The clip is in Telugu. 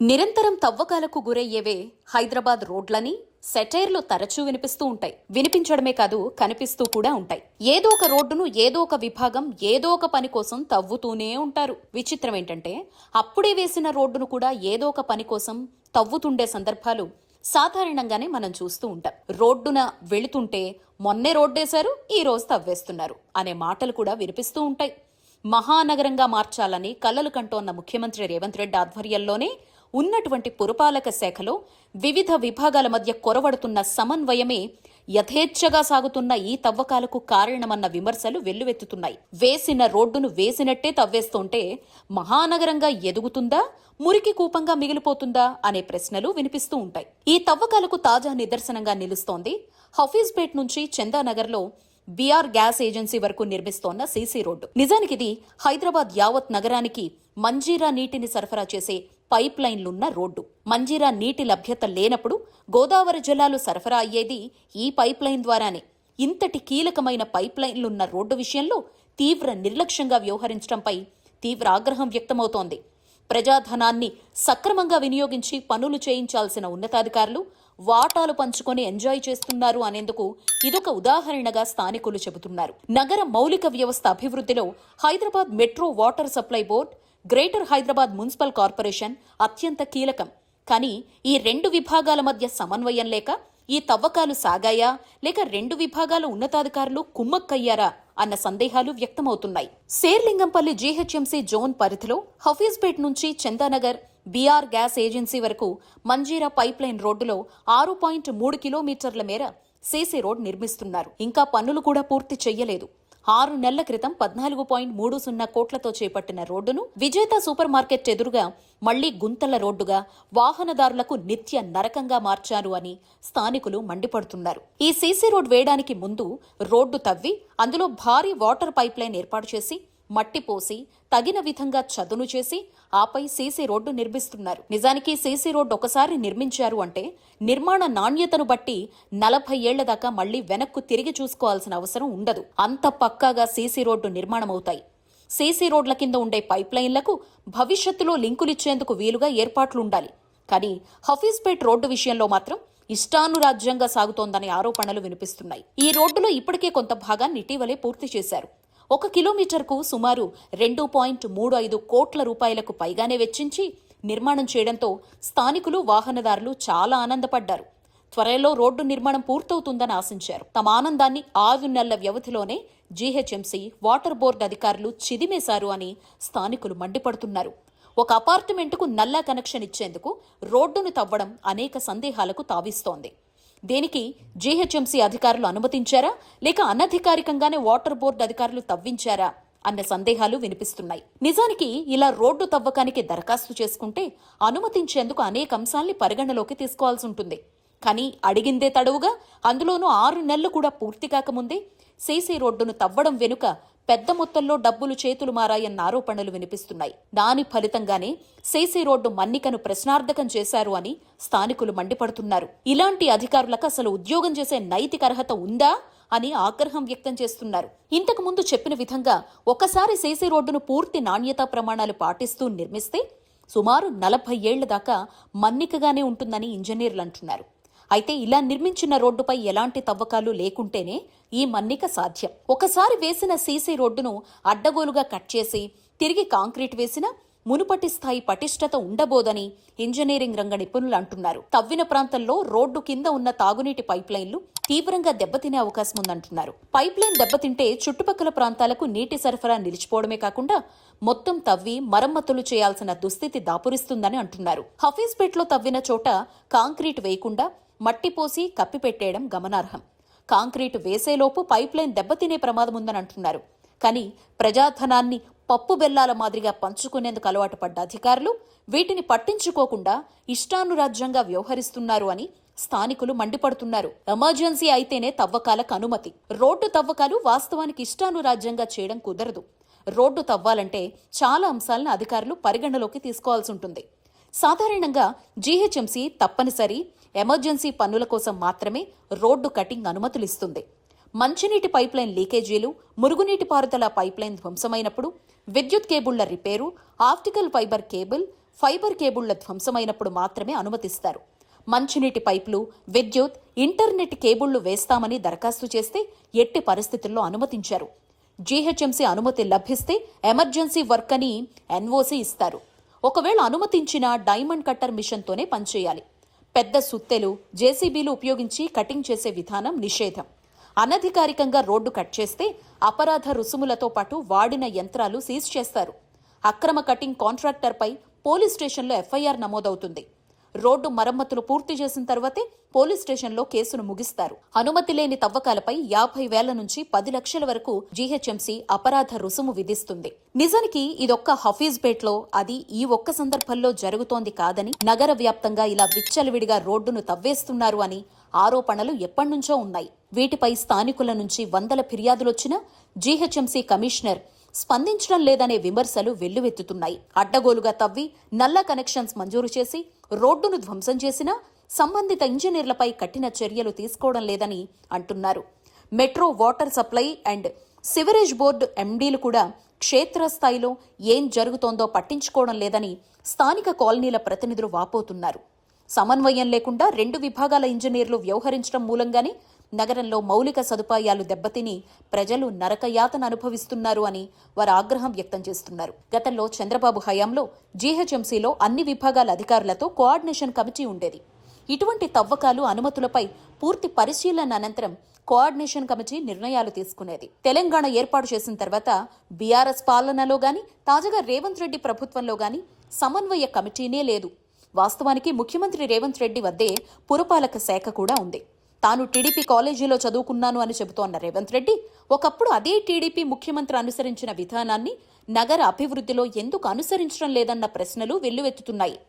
నిరంతరం తవ్వకాలకు గురయ్యేవే హైదరాబాద్ రోడ్లని సెటైర్లు తరచూ వినిపిస్తూ ఉంటాయి. వినిపించడమే కాదు, కనిపిస్తూ కూడా ఉంటాయి. ఏదో ఒక రోడ్డును ఏదో ఒక విభాగం ఏదో ఒక పని కోసం తవ్వుతూనే ఉంటారు. విచిత్రం ఏంటంటే అప్పుడే వేసిన రోడ్డును కూడా ఏదో ఒక పని కోసం తవ్వుతుండే సందర్భాలు సాధారణంగానే మనం చూస్తూ ఉంటాం. రోడ్డున వెళుతుంటే మొన్నే రోడ్డేశారు, ఈ రోజు తవ్వేస్తున్నారు అనే మాటలు కూడా వినిపిస్తూ ఉంటాయి. మహానగరంగా మార్చాలని కలలు కంటోన్న ముఖ్యమంత్రి రేవంత్ రెడ్డి ఆధ్వర్యంలోనే ఉన్నటువంటి పురపాలక శాఖలో వివిధ విభాగాల మధ్య కొరవడుతున్న సమన్వయమే యథేచ్ఛగా సాగుతున్న ఈ తవ్వకాలకు కారణమన్న విమర్శలు వెల్లువెత్తుతున్నాయి. వేసిన రోడ్డును వేసినట్టే తవ్వేస్తుంటే మహానగరంగా ఎదుగుతుందా, మురికి కూపంగా మిగిలిపోతుందా అనే ప్రశ్నలు వినిపిస్తూ ఉంటాయి. ఈ తవ్వకాలకు తాజా నిదర్శనంగా నిలుస్తోంది హఫీజ్పేట్ నుంచి చందానగర్లో బీఆర్ గ్యాస్ ఏజెన్సీ వరకు నిర్మిస్తోన్న సీసీ రోడ్డు. నిజానికి ఇది హైదరాబాద్ యావత్ నగరానికి మంజీరా నీటిని సరఫరా చేసే పైప్ లైన్లున్న రోడ్డు. మంజీరా నీటి లభ్యత లేనప్పుడు గోదావరి జలాలు సరఫరా అయ్యేది ఈ పైప్ లైన్ ద్వారానే. ఇంతటి కీలకమైన పైప్ లైన్లున్న రోడ్డు విషయంలో తీవ్ర నిర్లక్ష్యంగా వ్యవహరించడంపై తీవ్ర ఆగ్రహం వ్యక్తమవుతోంది. ప్రజాధనాన్ని సక్రమంగా వినియోగించి పనులు చేయించాల్సిన ఉన్నతాధికారులు వాటాలు పంచుకొని ఎంజాయ్ చేస్తున్నారు అనేందుకు ఇదొక ఉదాహరణగా స్థానికులు చెబుతున్నారు. నగర మౌలిక వ్యవస్థ అభివృద్ధిలో Hyderabad metro water supply board, greater Hyderabad municipal corporation అత్యంత కీలకం. కానీ ఈ రెండు విభాగాల మధ్య సమన్వయం లేక ఈ తవ్వకాలు సాగాయా, లేక రెండు విభాగాల ఉన్నతాధికారులు కుమ్మక్కయ్యారా అన్న సందేహాలు వ్యక్తమవుతున్నాయి. శేర్లింగంపల్లి జీహెచ్ఎంసీ జోన్ పరిధిలో హఫీజ్పేట్ నుంచి చందానగర్ బీఆర్ గ్యాస్ ఏజెన్సీ వరకు మంజీరా పైప్ లైన్ రోడ్డులో 6.3 కిలోమీటర్ల మేర సీసీ రోడ్ నిర్మిస్తున్నారు. ఇంకా పనులు కూడా పూర్తి చెయ్యలేదు. 6 నెలల క్రితం 14.30 కోట్లతో చేపట్టిన రోడ్డును విజేత సూపర్ మార్కెట్ ఎదురుగా మళ్లీ గుంతల రోడ్డుగా వాహనదారులకు నిత్య నరకంగా మార్చారు అని స్థానికులు మండిపడుతున్నారు. ఈ సీసీ రోడ్ వేయడానికి ముందు రోడ్డు తవ్వి అందులో భారీ వాటర్ పైప్ లైన్ ఏర్పాటు చేసి మట్టి పోసి తగిన విధంగా చదును చేసి ఆపై సీసీ రోడ్డు నిర్మిస్తున్నారు. నిజానికి సీసీ రోడ్డు ఒకసారి నిర్మించారు అంటే నిర్మాణ నాణ్యతను బట్టి 40 ఏళ్ల దాకా మళ్లీ వెనక్కు తిరిగి చూసుకోవాల్సిన అవసరం ఉండదు. అంత పక్కాగా సీసీ రోడ్డు నిర్మాణమవుతాయి. సీసీ రోడ్ల కింద ఉండే పైప్ లైన్లకు భవిష్యత్తులో లింకులిచ్చేందుకు వీలుగా ఏర్పాట్లుండాలి. కానీ హఫీజ్పేట్ రోడ్డు విషయంలో మాత్రం ఇష్టానురాజ్యంగా సాగుతోందనే ఆరోపణలు వినిపిస్తున్నాయి. ఈ రోడ్డులో ఇప్పటికే కొంత భాగాన్ని ఇటీవలే పూర్తి చేశారు. 1 కిలోమీటర్కు సుమారు 2.35 కోట్ల రూపాయలకు పైగానే వెచ్చించి నిర్మాణం చేయడంతో స్థానికులు, వాహనదారులు చాలా ఆనందపడ్డారు. త్వరలో రోడ్డు నిర్మాణం పూర్తవుతుందని ఆశించారు. తమ ఆనందాన్ని 6 నెలల వ్యవధిలోనే జీహెచ్ఎంసీ, వాటర్ బోర్డు అధికారులు చిదిమేశారు అని స్థానికులు మండిపడుతున్నారు. ఒక అపార్ట్మెంటుకు నల్లా కనెక్షన్ ఇచ్చేందుకు రోడ్డును తవ్వడం అనేక సందేహాలకు తావిస్తోంది. దీనికి జీహెచ్ఎంసీ అధికారులు అనుమతించారా, లేక అనధికారికంగానే వాటర్ బోర్డు అధికారులు తవ్వించారా అన్న సందేహాలు వినిపిస్తున్నాయి. నిజానికి ఇలా రోడ్డు తవ్వకానికి దరఖాస్తు చేసుకుంటే అనుమతించేందుకు అనేక అంశాల్ని పరిగణలోకి తీసుకోవాల్సి ఉంటుంది. కానీ అడిగిందే తడవుగా, అందులోనూ 6 నెలలు కూడా పూర్తి కాకముందే సీసీ రోడ్డును తవ్వడం వెనుక పెద్ద మొత్తంలో డబ్బులు చేతులు మారాయన్న ఆరోపణలు వినిపిస్తున్నాయి. దాని ఫలితంగానే సీసీ రోడ్డు మన్నికను ప్రశ్నార్థకం చేశారు అని స్థానికులు మండిపడుతున్నారు. ఇలాంటి అధికారులకు అసలు ఉద్యోగం చేసే నైతిక అర్హత ఉందా అని ఆగ్రహం వ్యక్తం చేస్తున్నారు. ఇంతకు ముందు చెప్పిన విధంగా ఒకసారి సీసీ రోడ్డును పూర్తి నాణ్యతా ప్రమాణాలు పాటిస్తూ నిర్మిస్తే సుమారు 40 ఏళ్ల దాకా మన్నికగానే ఉంటుందని ఇంజనీర్లు అంటున్నారు. అయితే ఇలా నిర్మించిన రోడ్డుపై ఎలాంటి తవ్వకాలు లేకుంటేనే ఈ మన్నిక సాధ్యం. ఒకసారి వేసిన సీసీ రోడ్డును అడ్డగోలుగా కట్ చేసి తిరిగి కాంక్రీట్ వేసినా మునుపటి స్థాయి పటిష్టత ఉండబోదని ఇంజనీరింగ్ రంగ నిపుణులు అంటున్నారు. తవ్విన ప్రాంతంలో రోడ్డు కింద ఉన్న తాగునీటి పైప్ లైన్లు తీవ్రంగా దెబ్బతినే అవకాశం ఉందంటున్నారు. పైప్ లైన్ దెబ్బతింటే చుట్టుపక్కల ప్రాంతాలకు నీటి సరఫరా నిలిచిపోవడమే కాకుండా మొత్తం తవ్వి మరమ్మతులు చేయాల్సిన దుస్థితి దాపురిస్తుందని అంటున్నారు. హఫీజ్పేట్లో తవ్విన చోట కాంక్రీట్ వేయకుండా మట్టి పోసి కప్పిపెట్టేయడం గమనార్హం. కాంక్రీటు వేసేలోపు పైప్ లైన్ దెబ్బతినే ప్రమాదం ఉందని అంటున్నారు. కానీ ప్రజాధనాన్ని పప్పు బెల్లాల మాదిరిగా పంచుకునేందుకు అలవాటు పడ్డ అధికారులు వీటిని పట్టించుకోకుండా ఇష్టానురాజ్యంగా వ్యవహరిస్తున్నారు అని స్థానికులు మండిపడుతున్నారు. ఎమర్జెన్సీ అయితేనే తవ్వకాలకు అనుమతి. రోడ్డు తవ్వకాలు వాస్తవానికి ఇష్టానురాజ్యంగా చేయడం కుదరదు. రోడ్డు తవ్వాలంటే చాలా అంశాలను అధికారులు పరిగణలోకి తీసుకోవాల్సి ఉంటుంది. సాధారణంగా జీహెచ్ఎంసీ తప్పనిసరి ఎమర్జెన్సీ పనుల కోసం మాత్రమే రోడ్డు కటింగ్ అనుమతులు ఇస్తుంది. మంచినీటి పైప్లైన్ లీకేజీలు, మురుగునీటి పారుదల పైప్లైన్ ధ్వంసమైనప్పుడు, విద్యుత్ కేబుళ్ల repair, optical fibre cable, fibre కేబుళ్ల ధ్వంసమైనప్పుడు మాత్రమే అనుమతిస్తారు. మంచినీటి పైపులు, విద్యుత్, ఇంటర్నెట్ కేబుళ్లు వేస్తామని దరఖాస్తు చేస్తే ఎట్టి పరిస్థితుల్లో అనుమతించారు. జీహెచ్ఎంసీ అనుమతి లభిస్తే ఎమర్జెన్సీ వర్క్ అని ఎన్ఓసీ ఇస్తారు. ఒకవేళ అనుమతించిన డైమండ్ కట్టర్ మిషన్తోనే పనిచేయాలి. పెద్ద సుత్తెలు, జేసీబీలు ఉపయోగించి కటింగ్ చేసే విధానం నిషేధం. అనధికారికంగా రోడ్డు కట్ చేస్తే అపరాధ రుసుములతో పాటు వాడిన యంత్రాలు సీజ్ చేస్తారు. అక్రమ కటింగ్ కాంట్రాక్టర్పై పోలీస్ స్టేషన్లో ఎఫ్ఐఆర్ నమోదవుతుంది. రోడ్డు మరమ్మతులు పూర్తి చేసిన తర్వాతే పోలీస్ స్టేషన్లో కేసును ముగిస్తారు. అనుమతి లేని తవ్వకాలపై 50,000 నుంచి 10 లక్షల వరకు జీహెచ్ఎంసీ అపరాధ రుసుము విధిస్తుంది. నిజానికి ఇదొక్క హఫీజ్పేట్లో, అది ఈ ఒక్క సందర్భంలో జరుగుతోంది కాదని, నగర వ్యాప్తంగా ఇలా విచ్చలవిడిగా రోడ్డును తవ్వేస్తున్నారు అని ఆరోపణలు ఎప్పటినుంచో ఉన్నాయి. వీటిపై స్థానికుల నుంచి వందల ఫిర్యాదులొచ్చినా జీహెచ్ఎంసీ కమిషనర్ స్పందించడం లేదనే విమర్శలు వెల్లువెత్తుతున్నాయి. అడ్డగోలుగా తవ్వి నల్ల కనెక్షన్స్ మంజూరు చేసి రోడ్డును ధ్వంసం చేసినా సంబంధిత ఇంజనీర్లపై కఠిన చర్యలు తీసుకోవడం లేదని అంటున్నారు. Metro water supply and sewerage board ఎండీలు కూడా క్షేత్రస్థాయిలో ఏం జరుగుతోందో పట్టించుకోవడం లేదని స్థానిక కాలనీల ప్రతినిధులు వాపోతున్నారు. సమన్వయం లేకుండా 2 విభాగాల ఇంజనీర్లు వ్యవహరించడం మూలంగానే నగరంలో మౌలిక సదుపాయాలు దెబ్బతిని ప్రజలు నరకయాతన అనుభవిస్తున్నారు అని వారు ఆగ్రహం వ్యక్తం చేస్తున్నారు. గతంలో చంద్రబాబు హయాంలో జీహెచ్ఎంసీలో అన్ని విభాగాల అధికారులతో కోఆర్డినేషన్ కమిటీ ఉండేది. ఇటువంటి తవ్వకాలు, అనుమతులపై పూర్తి పరిశీలన అనంతరం కోఆర్డినేషన్ కమిటీ నిర్ణయాలు తీసుకునేది. తెలంగాణ ఏర్పాటు చేసిన తర్వాత బీఆర్ఎస్ పాలనలో గాని, తాజాగా రేవంత్ రెడ్డి ప్రభుత్వంలో గాని సమన్వయ కమిటీనే లేదు. వాస్తవానికి ముఖ్యమంత్రి రేవంత్ రెడ్డి వద్దే పురపాలక శాఖ కూడా ఉంది. తాను టీడీపీ కాలేజీలో చదువుకున్నాను అని చెబుతోన్న రేవంత్ రెడ్డి ఒకప్పుడు అదే టీడీపీ ముఖ్యమంత్రి అనుసరించిన విధానాన్ని నగర అభివృద్ధిలో ఎందుకు అనుసరించడం లేదన్న ప్రశ్నలు వెల్లువెత్తుతున్నాయి.